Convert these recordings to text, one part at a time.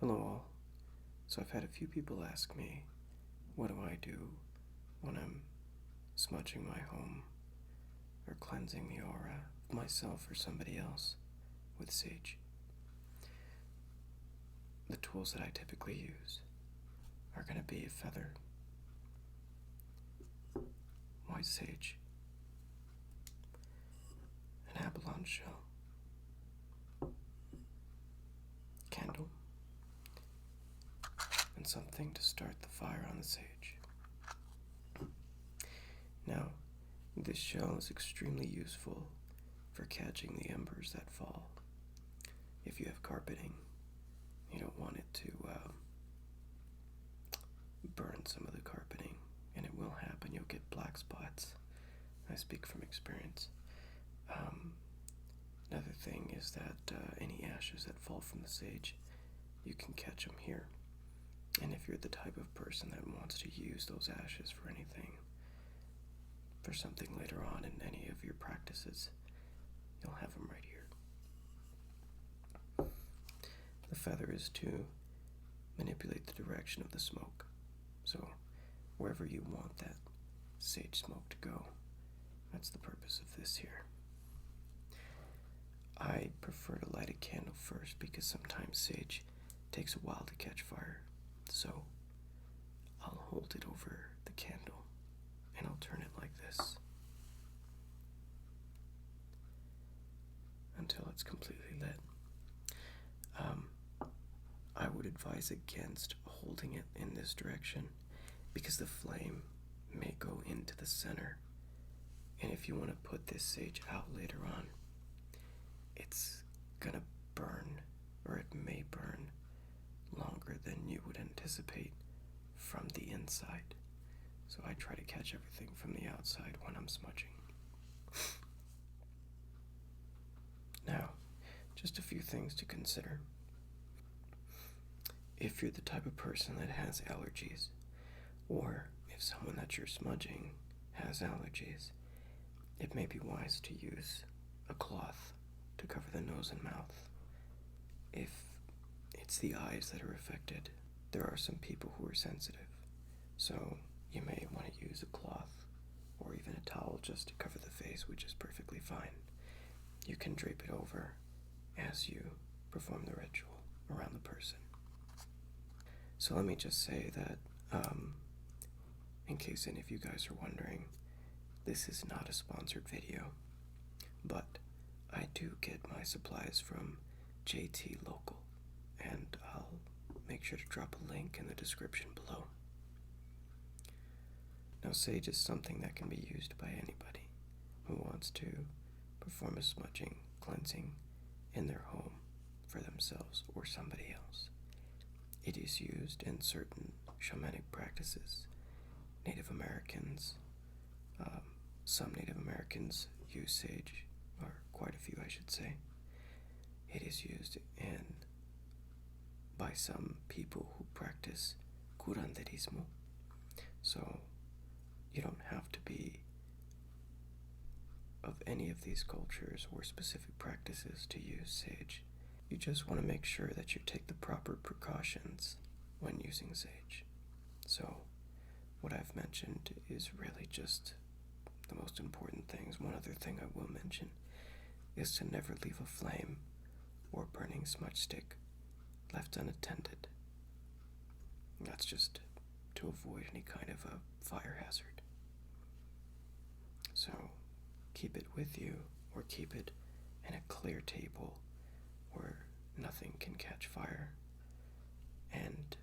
Hello all. So I've had a few people ask me, what do I do when I'm smudging my home or cleansing the aura of myself or somebody else with sage? The tools that I typically use are going to be a feather, white sage, an abalone shell, candle, and something to start the fire on the sage. Now, this shell is extremely useful for catching the embers that fall. If you have carpeting, you don't want it to burn some of the carpeting, and it will happen. You'll get black spots. I speak from experience. Another thing is that any ashes that fall from the sage, you can catch them here. And if you're the type of person that wants to use those ashes for anything, for something later on in any of your practices, you'll have them right here. The feather is to manipulate the direction of the smoke. So wherever you want that sage smoke to go, that's the purpose of this here. I prefer to light a candle first because sometimes sage takes a while to catch fire. So I'll hold it over the candle and I'll turn it like this until it's completely lit. I would advise against holding it in this direction because the flame may go into the center, and if you want to put this sage out later on, it's gonna burn, or it may burn longer than you would anticipate from the inside. So I try to catch everything from the outside when I'm smudging. Now, just a few things to consider. If you're the type of person that has allergies, or if someone that you're smudging has allergies, it may be wise to use a cloth to cover the nose and mouth. If it's the eyes that are affected, there are some people who are sensitive, so you may want to use a cloth or even a towel just to cover the face, which is perfectly fine. You can drape it over as you perform the ritual around the person. So let me just say that, in case any of you guys are wondering, this is not a sponsored video, but I do get my supplies from JT Local, and I'll make sure to drop a link in the description below. Now, sage is something that can be used by anybody who wants to perform a smudging, cleansing in their home for themselves or somebody else. It is used in certain shamanic practices. Native Americans, some Native Americans use sage, or quite a few I should say. It is used by some people who practice curanderismo. So you don't have to be of any of these cultures or specific practices to use sage. You just want to make sure that you take the proper precautions when using sage. So what I've mentioned is really just the most important things. One other thing I will mention is to never leave a flame or burning smudge stick left unattended. And that's just to avoid any kind of a fire hazard. So keep it with you, or keep it in a clear table where nothing can catch fire, and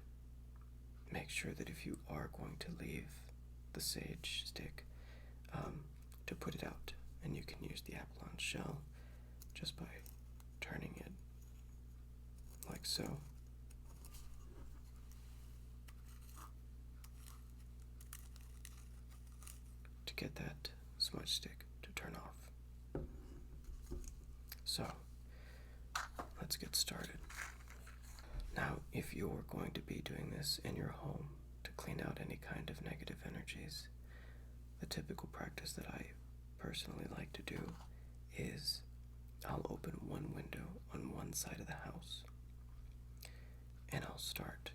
make sure that if you are going to leave the sage stick, to put it out, and you can use the abalone shell just by turning it like so. To get that smudge stick to turn off. So let's get started. Now, if you're going to be doing this in your home to clean out any kind of negative energies, the typical practice that I personally like to do is I'll open one window on one side of the house, and I'll I'll start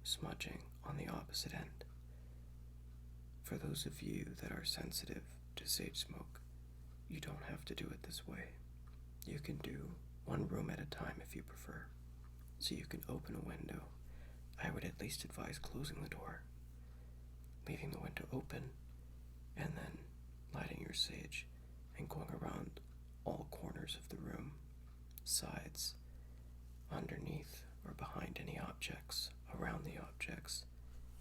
smudging on the opposite end. For those of you that are sensitive to sage smoke, you don't have to do it this way. You can do one room at a time if you prefer. So you can open a window. I would at least advise closing the door, leaving the window open, and then lighting your sage and going around all corners of the room, sides, underneath or behind any objects, around the objects.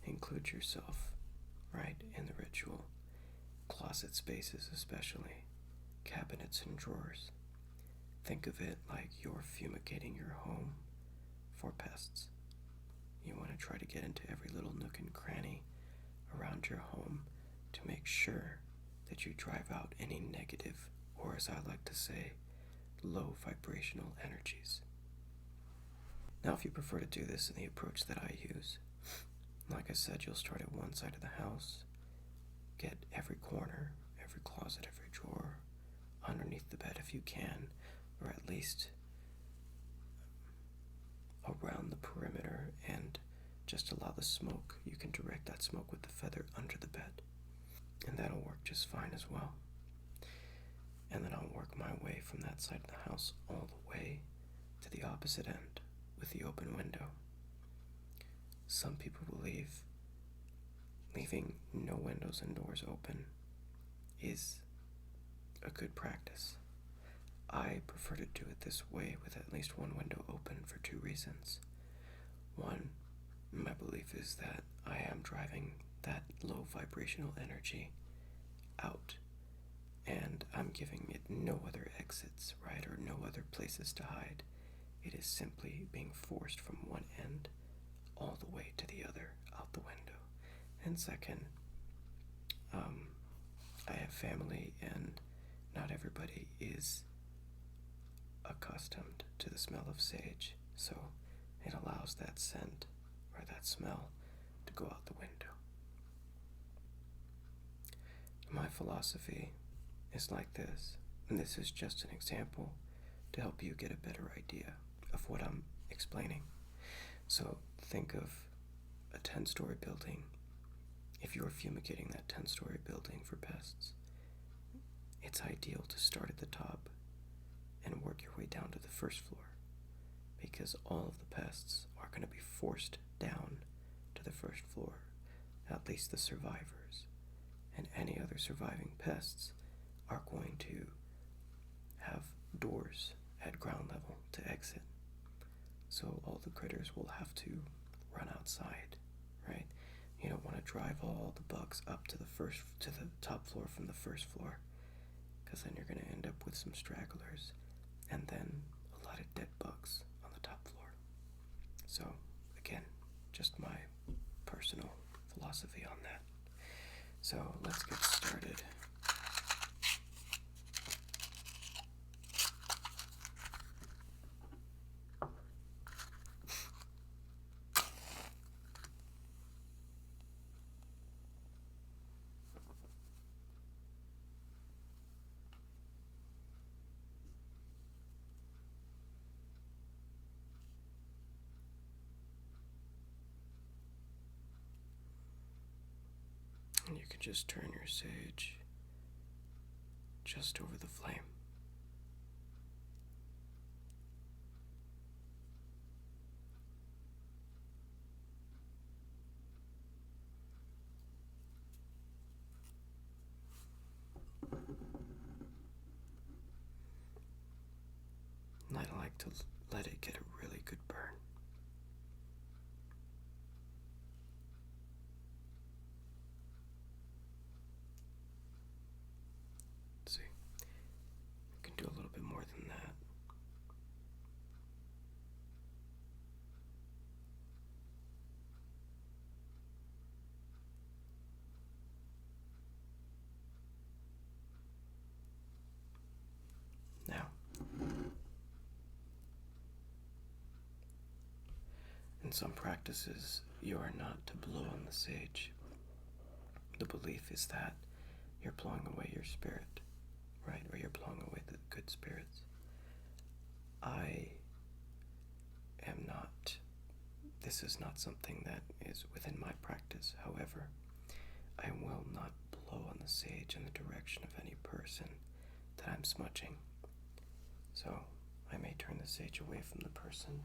Include yourself right in the ritual. Closet spaces especially, cabinets and drawers. Think of it like you're fumigating your home for pests. You want to try to get into every little nook and cranny around your home to make sure that you drive out any negative, or as I like to say, low vibrational energies. Now, if you prefer to do this in the approach that I use, like I said, you'll start at one side of the house, get every corner, every closet, every drawer, underneath the bed if you can, or at least around the perimeter, and just allow the smoke. You can direct that smoke with the feather under the bed, and that'll work just fine as well. And then I'll work my way from that side of the house all the way to the opposite end with the open window. Some people believe leaving no windows and doors open is a good practice. I prefer to do it this way with at least one window open for two reasons. One, my belief is that I am driving that low vibrational energy out, and I'm giving it no other exits, right, or no other places to hide. It is simply being forced from one end all the way to the other, out the window. And second, I have family, and not everybody is accustomed to the smell of sage, so it allows that scent or that smell to go out the window. My philosophy is like this, and this is just an example to help you get a better idea of what I'm explaining. So think of a 10-story building. If you're fumigating that 10-story building for pests, it's ideal to start at the top and work your way down to the first floor, because all of the pests are going to be forced down to the first floor, at least the survivors, and any other surviving pests are going to have doors at ground level to exit. So all the critters will have to run outside, right? You don't want to drive all the bugs up to the top floor from the first floor, because then you're going to end up with some stragglers and then a lot of dead bugs on the top floor. So again, just my personal philosophy on that. So let's get started. And you can just turn your sage just over the flame. And I like to let it get a really good burn. See, you can do a little bit more than that. Now, in some practices, you are not to blow on the sage. The belief is that you're blowing away your spirit, right? Or you're blowing away the good spirits. I am not This is not something that is within my practice. However, I will not blow on the sage in the direction of any person that I'm smudging. So I may turn the sage away from the person.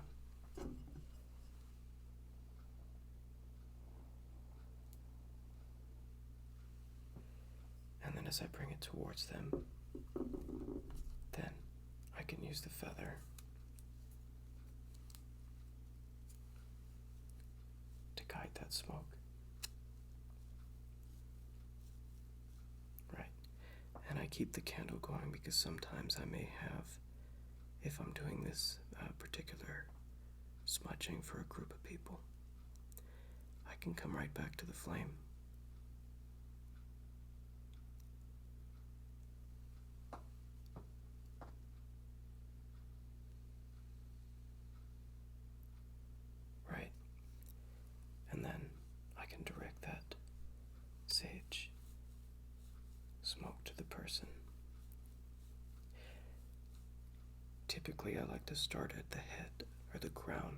And then as I bring it towards them, then I can use the feather to guide that smoke. Right. And I keep the candle going because sometimes I may have, if I'm doing this particular smudging for a group of people, I can come right back to the flame. Right. And then I can direct that sage smoke to the person. Typically, I like to start at the head or the crown.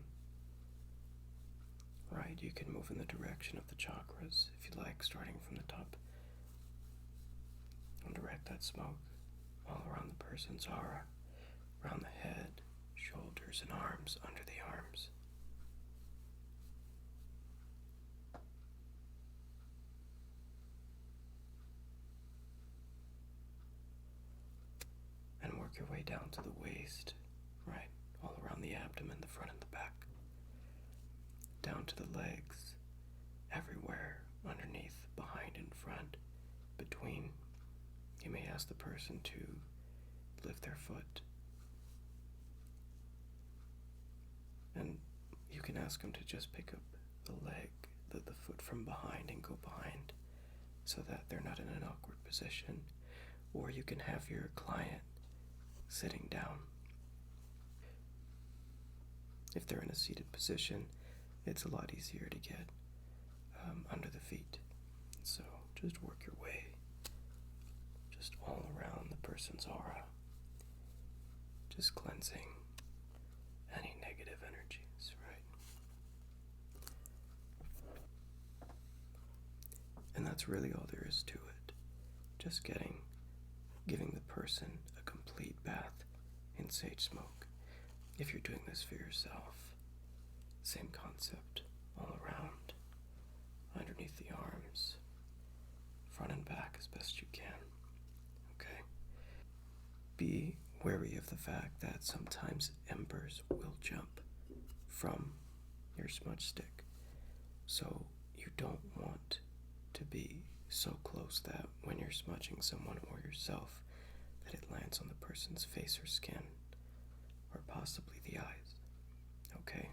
Right, you can move in the direction of the chakras if you like, starting from the top. And direct that smoke all around the person's aura, around the head, shoulders, and arms, under the arms. And work your way down to the waist, right, all around the abdomen, the front and the back. Down to the legs, everywhere, underneath, behind, in front, between. You may ask the person to lift their foot. And you can ask them to just pick up the leg, the foot from behind and go behind so that they're not in an awkward position. Or you can have your client sitting down. If they're in a seated position, it's a lot easier to get under the feet. So just work your way just all around the person's aura, just cleansing any negative energies, right? And that's really all there is to it. Just giving the person a complete bath in sage smoke. If you're doing this for yourself, same concept all around, underneath the arms, front and back as best you can. Okay? Be wary of the fact that sometimes embers will jump from your smudge stick. So you don't want to be so close that when you're smudging someone or yourself, that it lands on the person's face or skin, or possibly the eyes. Okay?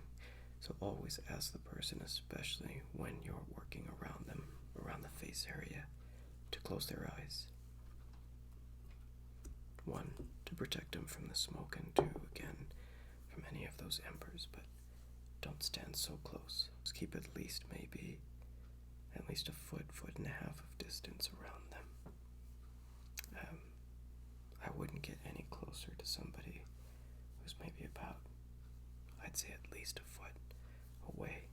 So always ask the person, especially when you're working around them, around the face area, to close their eyes. 1, to protect them from the smoke, and 2, again, from any of those embers, but don't stand so close. Just keep at least a foot and a half of distance around them. I wouldn't get any closer to somebody who's maybe about, I'd say at least a foot away,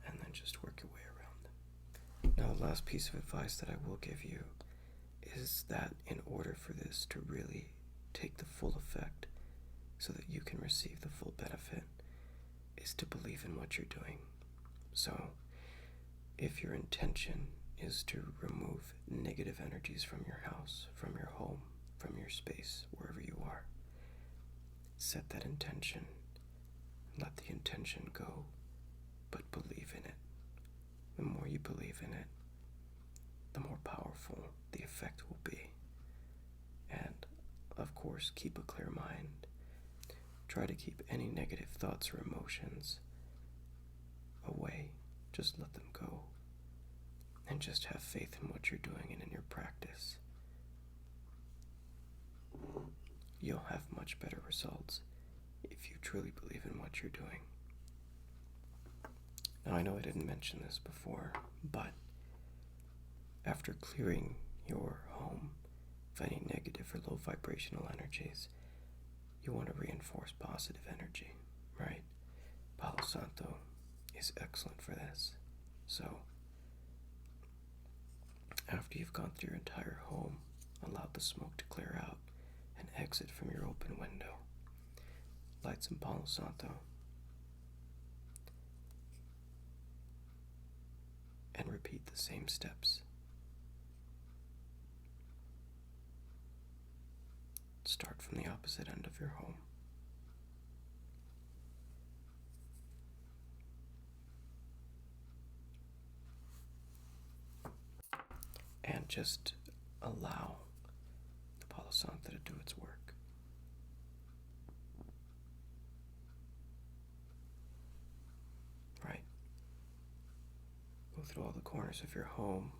and then just work your way around them. Now, the last piece of advice that I will give you is that in order for this to really take the full effect so that you can receive the full benefit, is to believe in what you're doing. So, if your intention is to remove negative energies from your house, from your home, from your space, wherever you are, set that intention. Let the intention go, but believe in it. The more you believe in it, the more powerful the effect will be. And, of course, keep a clear mind. Try to keep any negative thoughts or emotions away. Just let them go. And just have faith in what you're doing and in your practice. You'll have much better results if you truly believe in what you're doing. Now, I know I didn't mention this before, but after clearing your home of any negative or low vibrational energies, you want to reinforce positive energy, right? Palo Santo is excellent for this. So, after you've gone through your entire home, allow the smoke to clear out, and exit from your open window. Light some Palo Santo, and repeat the same steps. Start from the opposite end of your home. And just allow the Palo Santo to do its work. Right. Go through all the corners of your home.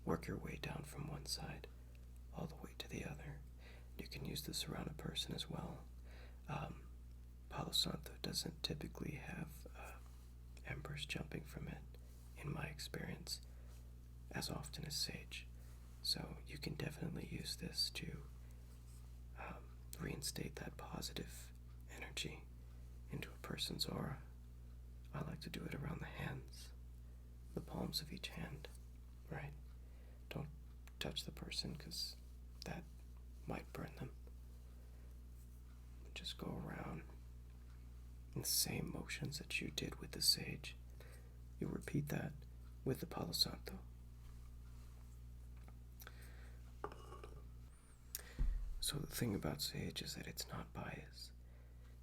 Work your way down from one side all the way to the other. You can use this around a person as well. Palo Santo doesn't typically have embers jumping from it, in my experience, as often as sage. So you can definitely use this to reinstate that positive energy into a person's aura. I like to do it around the hands, the palms of each hand, right? Don't touch the person because that might burn them. Just go around in the same motions that you did with the sage. You repeat that with the Palo Santo. So the thing about sage is that it's not biased.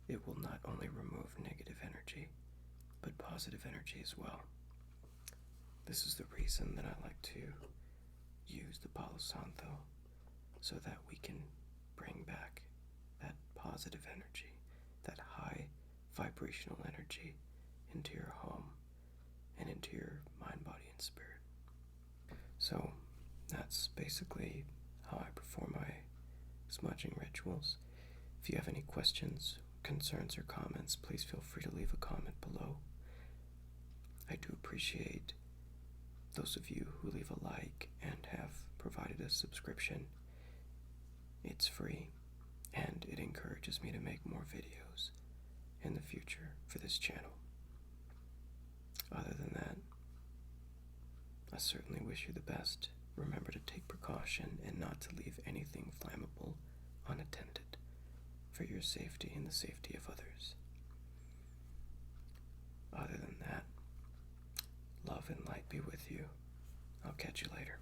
It will not only remove negative energy, but positive energy as well. This is the reason that I like to use the Palo Santo, so that we can bring back that positive energy, that high vibrational energy into your home and into your mind, body, and spirit. So that's basically how I perform my smudging rituals. If you have any questions, concerns, or comments, please feel free to leave a comment below. I do appreciate those of you who leave a like and have provided a subscription. It's free, and it encourages me to make more videos in the future for this channel. Other than that, I certainly wish you the best. Remember to take precaution and not to leave anything flammable unattended for your safety and the safety of others. Other than that, love and light be with you. I'll catch you later.